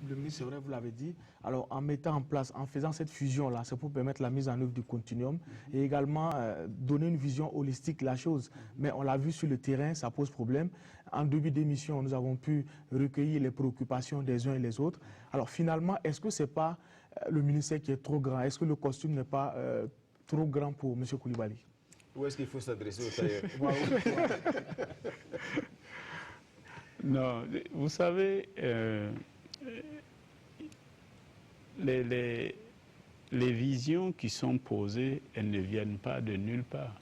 le ministre, c'est vrai, vous l'avez dit. Alors, en mettant en place, en faisant cette fusion-là, c'est pour permettre la mise en œuvre du continuum et également donner une vision holistique de la chose. Mais on l'a vu sur le terrain, ça pose problème. En début d'émission, nous avons pu recueillir les préoccupations des uns et des autres. Alors, finalement, est-ce que ce n'est pas le ministère qui est trop grand? Est-ce que le costume n'est pas trop grand pour M. Coulibaly? Où est-ce qu'il faut s'adresser au tailleur? Non, vous savez, les visions qui sont posées, elles ne viennent pas de nulle part.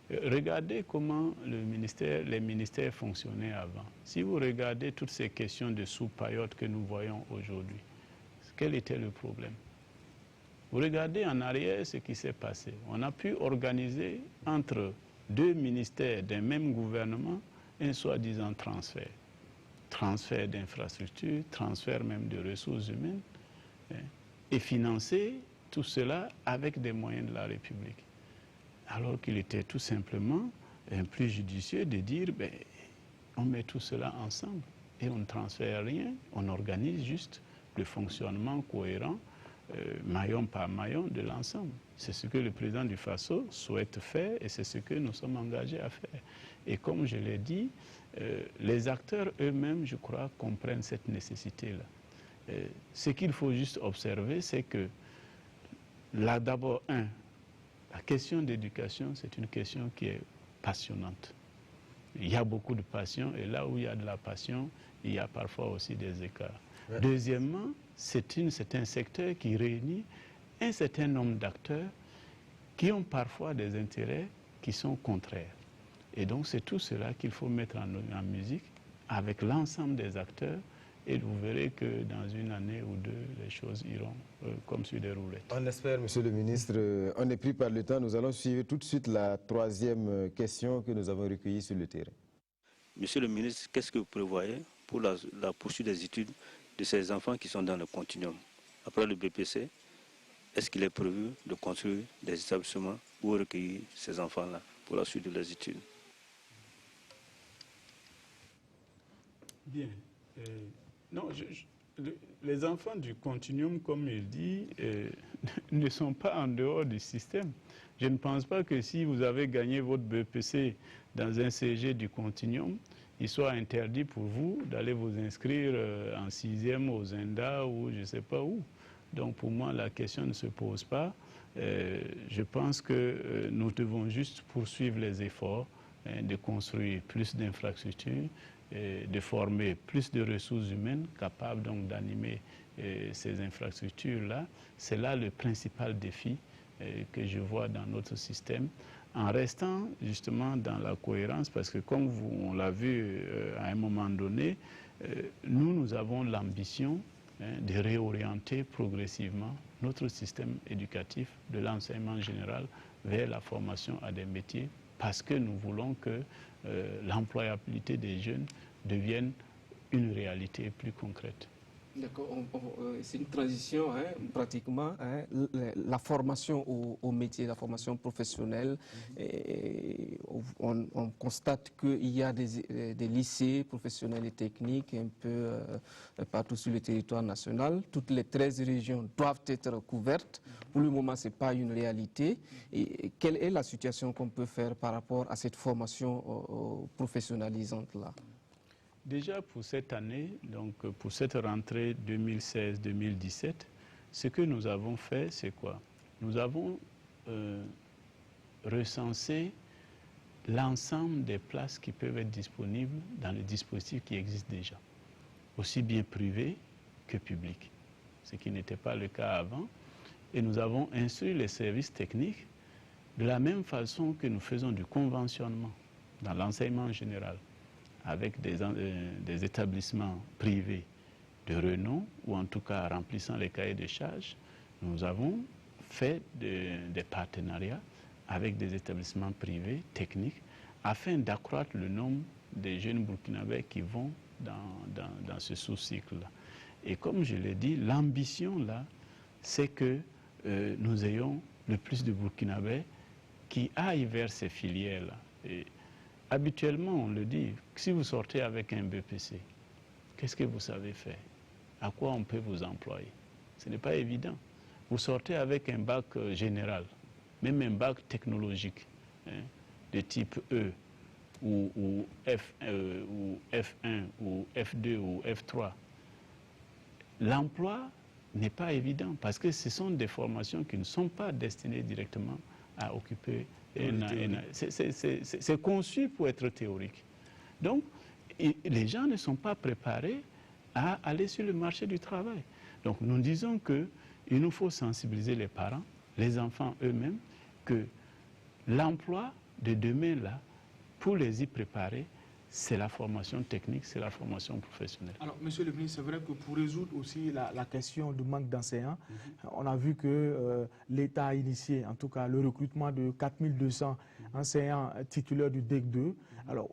Regardez comment les ministères fonctionnaient avant. Si vous regardez toutes ces questions de sous-paillotes que nous voyons aujourd'hui, quel était le problème? Vous regardez en arrière ce qui s'est passé. On a pu organiser entre deux ministères d'un même gouvernement un soi-disant transfert. Transfert d'infrastructures, transfert même de ressources humaines, et financer tout cela avec des moyens de la République. Alors qu'il était tout simplement plus judicieux de dire, ben, on met tout cela ensemble et on ne transfère rien, on organise juste le fonctionnement cohérent, maillon par maillon de l'ensemble. C'est ce que le président du FASO souhaite faire et c'est ce que nous sommes engagés à faire. Et comme je l'ai dit, les acteurs eux-mêmes, je crois, comprennent cette nécessité-là. Ce qu'il faut juste observer, c'est que là, d'abord, la question d'éducation, c'est une question qui est passionnante. Il y a beaucoup de passion et là où il y a de la passion, il y a parfois aussi des écarts. Ouais. Deuxièmement, c'est un secteur qui réunit un certain nombre d'acteurs qui ont parfois des intérêts qui sont contraires. Et donc c'est tout cela qu'il faut mettre en musique avec l'ensemble des acteurs et vous verrez que dans une année ou deux, les choses iront comme sur des roulettes. On espère, Monsieur le ministre. On est pris par le temps. Nous allons suivre tout de suite la troisième question que nous avons recueillie sur le terrain. Monsieur le ministre, qu'est-ce que vous prévoyez pour la poursuite des études de ces enfants qui sont dans le continuum? Après le BPC, est-ce qu'il est prévu de construire des établissements où recueillir ces enfants-là pour la suite de leurs études? Bien. Non, les enfants du continuum, comme il dit, ne sont pas en dehors du système. Je ne pense pas que si vous avez gagné votre BPC dans un CG du continuum, il soit interdit pour vous d'aller vous inscrire en 6e aux Zenda ou je ne sais pas où. Donc pour moi, la question ne se pose pas. Je pense que nous devons juste poursuivre les efforts de construire plus d'infrastructures, de former plus de ressources humaines capables donc d'animer ces infrastructures-là. C'est là le principal défi que je vois dans notre système, en restant justement dans la cohérence, parce que comme on l'a vu à un moment donné, nous avons l'ambition de réorienter progressivement notre système éducatif de l'enseignement général vers la formation à des métiers parce que nous voulons que l'employabilité des jeunes devienne une réalité plus concrète. D'accord, c'est une transition, pratiquement, la formation au métier, la formation professionnelle. Et on constate qu'il y a des lycées professionnels et techniques un peu partout sur le territoire national. Toutes les 13 régions doivent être couvertes. Pour le moment, ce n'est pas une réalité. Et quelle est la situation qu'on peut faire par rapport à cette formation professionnalisante-là? Déjà pour cette année, donc pour cette rentrée 2016-2017, ce que nous avons fait, c'est quoi? Nous avons recensé l'ensemble des places qui peuvent être disponibles dans les dispositifs qui existent déjà, aussi bien privés que publics, ce qui n'était pas le cas avant. Et nous avons instruit les services techniques de la même façon que nous faisons du conventionnement dans l'enseignement général, avec des établissements privés de renom, ou en tout cas remplissant les cahiers de charges. Nous avons fait des partenariats avec des établissements privés techniques afin d'accroître le nombre des jeunes burkinabés qui vont dans ce sous-cycle-là. Et comme je l'ai dit, l'ambition là, c'est que nous ayons le plus de burkinabés qui aillent vers ces filières-là. Habituellement, on le dit, si vous sortez avec un BPC, qu'est-ce que vous savez faire? à quoi on peut vous employer. Ce n'est pas évident. Vous sortez avec un bac général, même un bac technologique, hein, de type E, ou F1, ou F2, ou F3. L'emploi n'est pas évident parce que ce sont des formations qui ne sont pas destinées directement à occuper. C'est conçu pour être théorique. Donc, les gens ne sont pas préparés à aller sur le marché du travail. Donc, nous disons qu'il nous faut sensibiliser les parents, les enfants eux-mêmes, que l'emploi de demain, là, pour les y préparer, c'est la formation technique, c'est la formation professionnelle. Alors, monsieur le ministre, c'est vrai que pour résoudre aussi la question du manque d'enseignants, on a vu que l'État a initié, en tout cas, le recrutement de 4200 enseignants titulaires du DEC 2. Alors,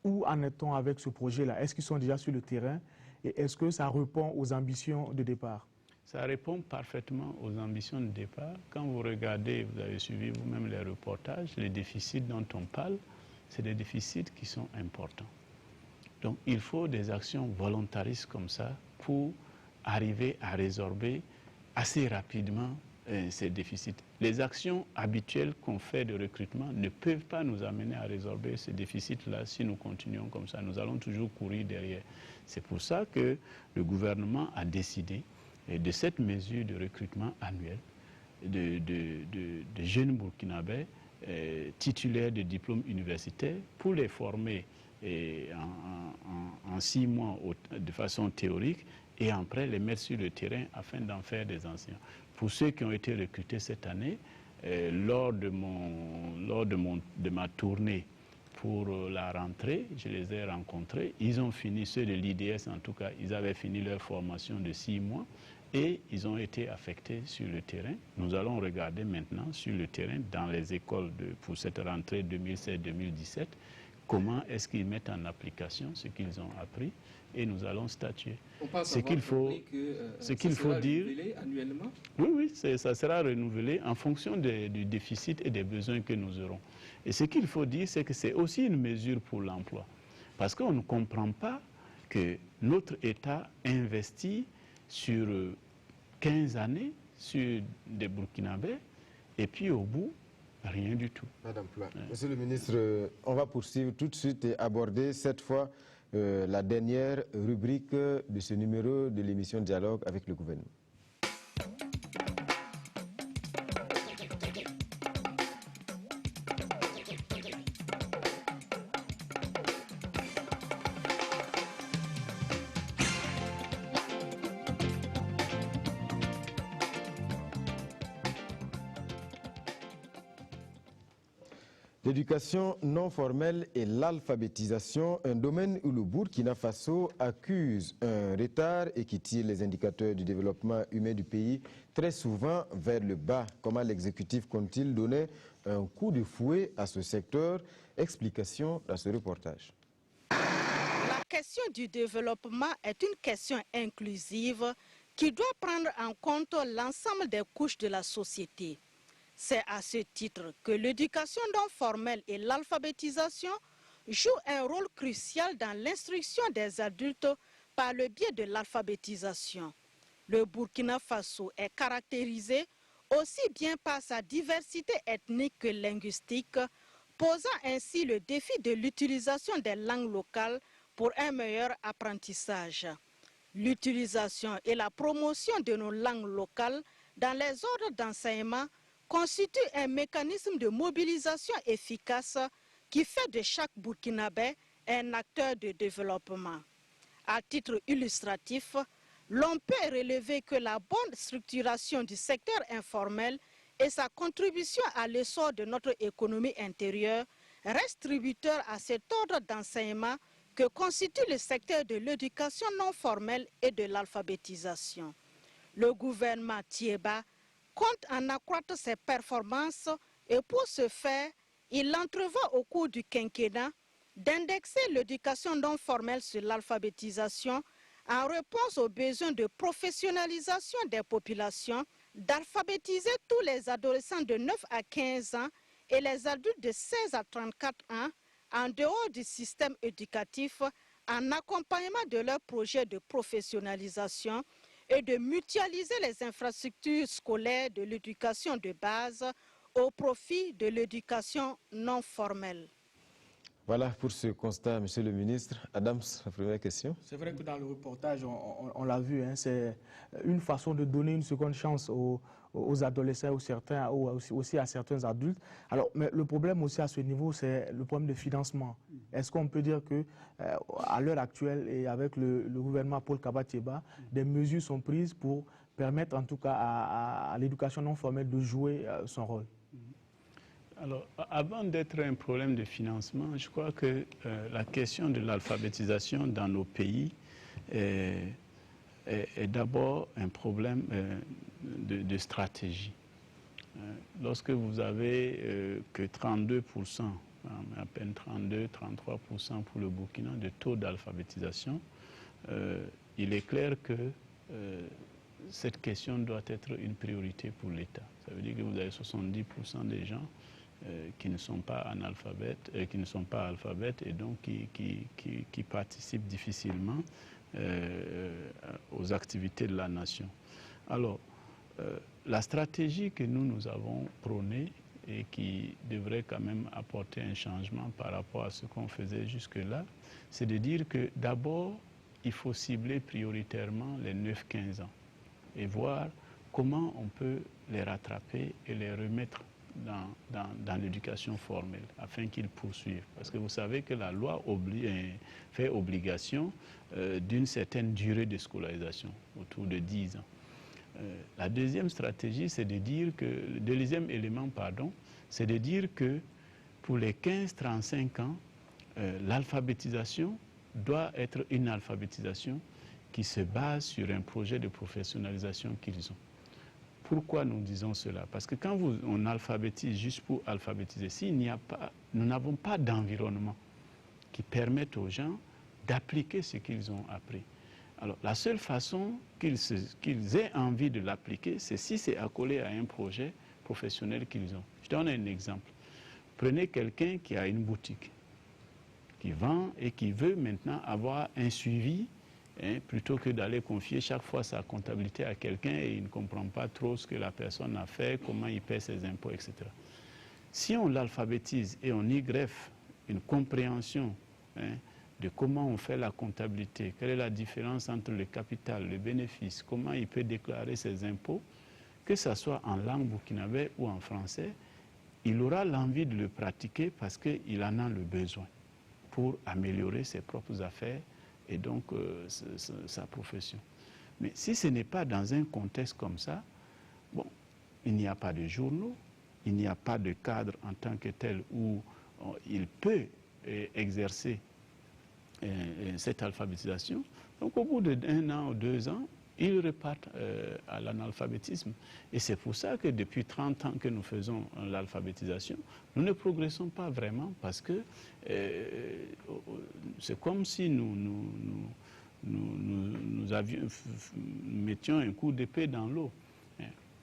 où en est-on avec ce projet-là? Est-ce qu'ils sont déjà sur le terrain et est-ce que ça répond aux ambitions de départ? Ça répond parfaitement aux ambitions de départ. Quand vous regardez, vous avez suivi vous-même les reportages, les déficits dont on parle, c'est des déficits qui sont importants. Donc, il faut des actions volontaristes comme ça pour arriver à résorber assez rapidement ces déficits. Les actions habituelles qu'on fait de recrutement ne peuvent pas nous amener à résorber ces déficits-là si nous continuons comme ça. Nous allons toujours courir derrière. C'est pour ça que le gouvernement a décidé de cette mesure de recrutement annuel de jeunes Burkinabés titulaires de diplômes universitaires pour les former en 6 mois de façon théorique et après les mettre sur le terrain afin d'en faire des enseignants. Pour ceux qui ont été recrutés cette année, lors de ma tournée pour la rentrée, je les ai rencontrés. Ils ont fini, ceux de l'IDS en tout cas, ils avaient fini leur formation de 6 mois et ils ont été affectés sur le terrain. Nous allons regarder maintenant sur le terrain, dans les écoles pour cette rentrée 2016-2017, comment est-ce qu'ils mettent en application ce qu'ils ont appris et nous allons statuer. Ce qu'il faut dire annuellement. Oui, ça sera renouvelé en fonction du déficit et des besoins que nous aurons. Et ce qu'il faut dire, c'est que c'est aussi une mesure pour l'emploi. Parce qu'on ne comprend pas que notre État investit sur 15 années sur des Burkinabés et puis au bout, rien du tout. Madame Pla. Monsieur le ministre, on va poursuivre tout de suite et aborder cette fois la dernière rubrique de ce numéro de l'émission Dialogue avec le gouvernement. L'éducation non formelle et l'alphabétisation, un domaine où le Burkina Faso accuse un retard et qui tire les indicateurs du développement humain du pays très souvent vers le bas. Comment l'exécutif compte-t-il donner un coup de fouet à ce secteur? Explication dans ce reportage. La question du développement est une question inclusive qui doit prendre en compte l'ensemble des couches de la société. C'est à ce titre que l'éducation non formelle et l'alphabétisation jouent un rôle crucial dans l'instruction des adultes par le biais de l'alphabétisation. Le Burkina Faso est caractérisé aussi bien par sa diversité ethnique que linguistique, posant ainsi le défi de l'utilisation des langues locales pour un meilleur apprentissage. L'utilisation et la promotion de nos langues locales dans les ordres d'enseignement constitue un mécanisme de mobilisation efficace qui fait de chaque Burkinabé un acteur de développement. À titre illustratif, l'on peut relever que la bonne structuration du secteur informel et sa contribution à l'essor de notre économie intérieure reste tributaire à cet ordre d'enseignement que constitue le secteur de l'éducation non formelle et de l'alphabétisation. Le gouvernement Thiéba compte en accroître ses performances et pour ce faire, il entrevoit au cours du quinquennat d'indexer l'éducation non formelle sur l'alphabétisation en réponse aux besoins de professionnalisation des populations, d'alphabétiser tous les adolescents de 9 à 15 ans et les adultes de 16 à 34 ans en dehors du système éducatif en accompagnement de leurs projets de professionnalisation et de mutualiser les infrastructures scolaires de l'éducation de base au profit de l'éducation non formelle. Voilà pour ce constat, Monsieur le ministre. Adams, la première question. C'est vrai que dans le reportage, on l'a vu, hein, c'est une façon de donner une seconde chance aux adolescents ou aussi à certains adultes. Alors, mais le problème aussi à ce niveau, c'est le problème de financement. Est-ce qu'on peut dire que à l'heure actuelle et avec le gouvernement Paul Kaba-Thiéba, des mesures sont prises pour permettre en tout cas à l'éducation non formelle de jouer son rôle? Alors, avant d'être un problème de financement, je crois que la question de l'alphabétisation dans nos pays est d'abord un problème de stratégie. Lorsque vous avez que 32%, à peine 32-33% pour le Burkina de taux d'alphabétisation, il est clair que cette question doit être une priorité pour l'État. Ça veut dire que vous avez 70% des gens qui ne sont pas analphabètes, qui ne sont pas alphabètes et donc qui participent difficilement aux activités de la nation. Alors, la stratégie que nous avons prônée et qui devrait quand même apporter un changement par rapport à ce qu'on faisait jusque-là, c'est de dire que d'abord, il faut cibler prioritairement les 9-15 ans et voir comment on peut les rattraper et les remettre dans l'éducation formelle afin qu'ils poursuivent. Parce que vous savez que la loi fait obligation d'une certaine durée de scolarisation, autour de 10 ans. La deuxième stratégie, c'est de dire que, le deuxième élément, pardon, c'est de dire que pour les 15-35 ans, l'alphabétisation doit être une alphabétisation qui se base sur un projet de professionnalisation qu'ils ont. Pourquoi nous disons cela? Parce que quand on alphabétise juste pour alphabétiser, nous n'avons pas d'environnement qui permette aux gens d'appliquer ce qu'ils ont appris. Alors, la seule façon qu'ils aient envie de l'appliquer, c'est si c'est accolé à un projet professionnel qu'ils ont. Je donne un exemple. Prenez quelqu'un qui a une boutique, qui vend et qui veut maintenant avoir un suivi, plutôt que d'aller confier chaque fois sa comptabilité à quelqu'un et il ne comprend pas trop ce que la personne a fait, comment il paie ses impôts, etc. Si on l'alphabétise et on y greffe une compréhension de comment on fait la comptabilité, quelle est la différence entre le capital, le bénéfice, comment il peut déclarer ses impôts, que ce soit en langue burkinabé ou en français, il aura l'envie de le pratiquer parce qu'il en a le besoin pour améliorer ses propres affaires et donc sa profession. Mais si ce n'est pas dans un contexte comme ça, bon, il n'y a pas de journaux, il n'y a pas de cadre en tant que tel où il peut exercer cette alphabétisation. Donc au bout d'1 an ou 2 ans, ils repartent à l'analphabétisme. Et c'est pour ça que depuis 30 ans que nous faisons l'alphabétisation, nous ne progressons pas vraiment parce que c'est comme si nous mettions un coup d'épée dans l'eau.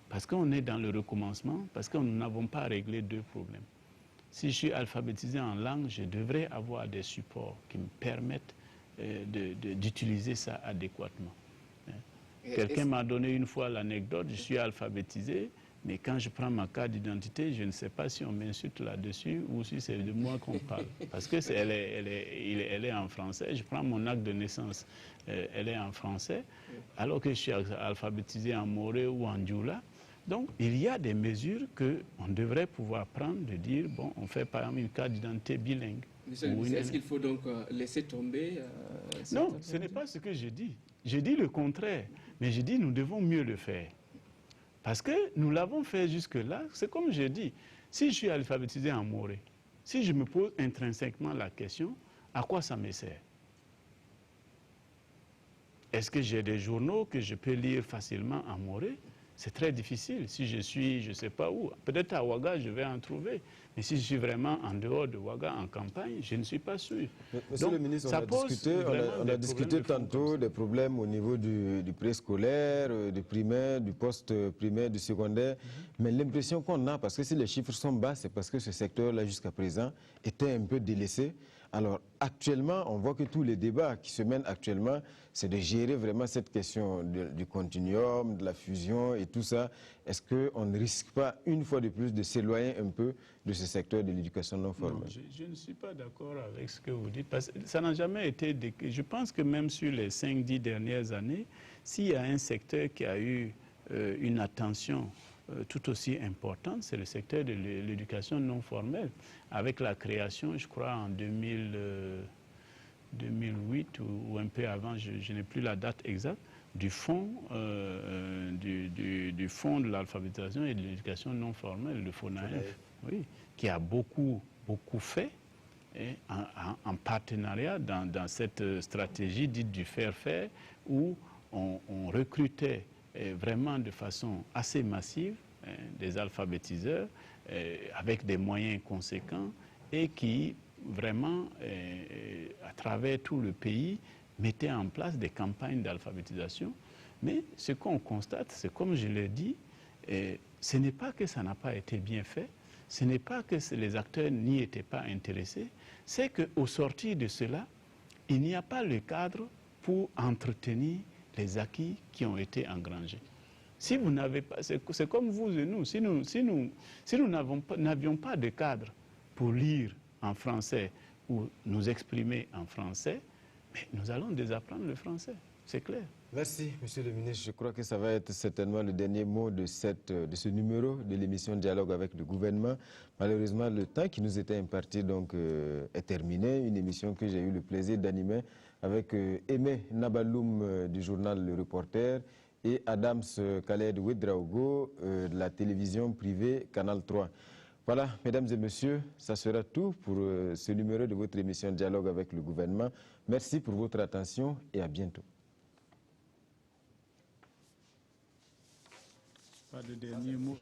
Parce qu'on est dans le recommencement, parce que nous n'avons pas réglé 2 problèmes. Si je suis alphabétisé en langue, je devrais avoir des supports qui me permettent d'utiliser ça adéquatement. Quelqu'un m'a donné une fois l'anecdote, je suis alphabétisé, mais quand je prends ma carte d'identité, je ne sais pas si on m'insulte là-dessus ou si c'est de moi qu'on parle. Parce que elle est en français, je prends mon acte de naissance, elle est en français, alors que je suis alphabétisé en moré ou en djoula. Donc, il y a des mesures qu'on devrait pouvoir prendre, de dire, bon, on fait par exemple une carte d'identité bilingue. Est-ce qu'il faut donc laisser tomber Non, ce n'est pas ce que je dis. Je dis le contraire, mais je dis nous devons mieux le faire. Parce que nous l'avons fait jusque-là, c'est comme je dis, si je suis alphabétisé en moré, si je me pose intrinsèquement la question, à quoi ça me sert? Est-ce que j'ai des journaux que je peux lire facilement en moré? C'est très difficile. Si je suis, je ne sais pas où, peut-être à Ouaga, je vais en trouver. Mais si je suis vraiment en dehors de Ouaga, en campagne, je ne suis pas sûr. Monsieur le ministre, on a discuté tantôt des problèmes au niveau du préscolaire, du primaire, du post-primaire, du secondaire. Mais l'impression qu'on a, parce que si les chiffres sont bas, c'est parce que ce secteur-là, jusqu'à présent, était un peu délaissé. Alors actuellement, on voit que tous les débats qui se mènent actuellement, c'est de gérer vraiment cette question du continuum, de la fusion et tout ça. Est-ce qu'on ne risque pas une fois de plus de s'éloigner un peu de ce secteur de l'éducation non formelle? Je ne suis pas d'accord avec ce que vous dites, parce que ça n'a jamais été... Je pense que même sur les 5-10 dernières années, s'il y a un secteur qui a eu une attention tout aussi importante, c'est le secteur de l'éducation non formelle, avec la création, je crois, en 2008 ou un peu avant, je n'ai plus la date exacte, du fonds du fonds de l'alphabétisation et de l'éducation non formelle, le FONAEF, oui, qui a beaucoup fait en partenariat dans cette stratégie dite du faire-faire, où on recrutait vraiment de façon assez massive des alphabétiseurs avec des moyens conséquents et qui vraiment, à travers tout le pays, mettaient en place des campagnes d'alphabétisation. Mais ce qu'on constate, c'est comme je l'ai dit, ce n'est pas que ça n'a pas été bien fait, ce n'est pas que les acteurs n'y étaient pas intéressés, c'est qu'au sortir de cela, il n'y a pas le cadre pour entretenir les acquis qui ont été engrangés. Si vous n'avez pas, c'est comme vous et nous, si nous n'avions pas de cadre pour lire en français ou nous exprimer en français, mais nous allons désapprendre le français, c'est clair. Merci, Monsieur le ministre. Je crois que ça va être certainement le dernier mot de ce numéro de l'émission Dialogue avec le gouvernement. Malheureusement, le temps qui nous était imparti donc, est terminé. Une émission que j'ai eu le plaisir d'animer avec Aimé Nabaloum du journal Le Reporter et Adams Khaled Ouedraogo de la télévision privée Canal 3. Voilà, mesdames et messieurs, ça sera tout pour ce numéro de votre émission Dialogue avec le gouvernement. Merci pour votre attention et à bientôt. Pas de dernier mot.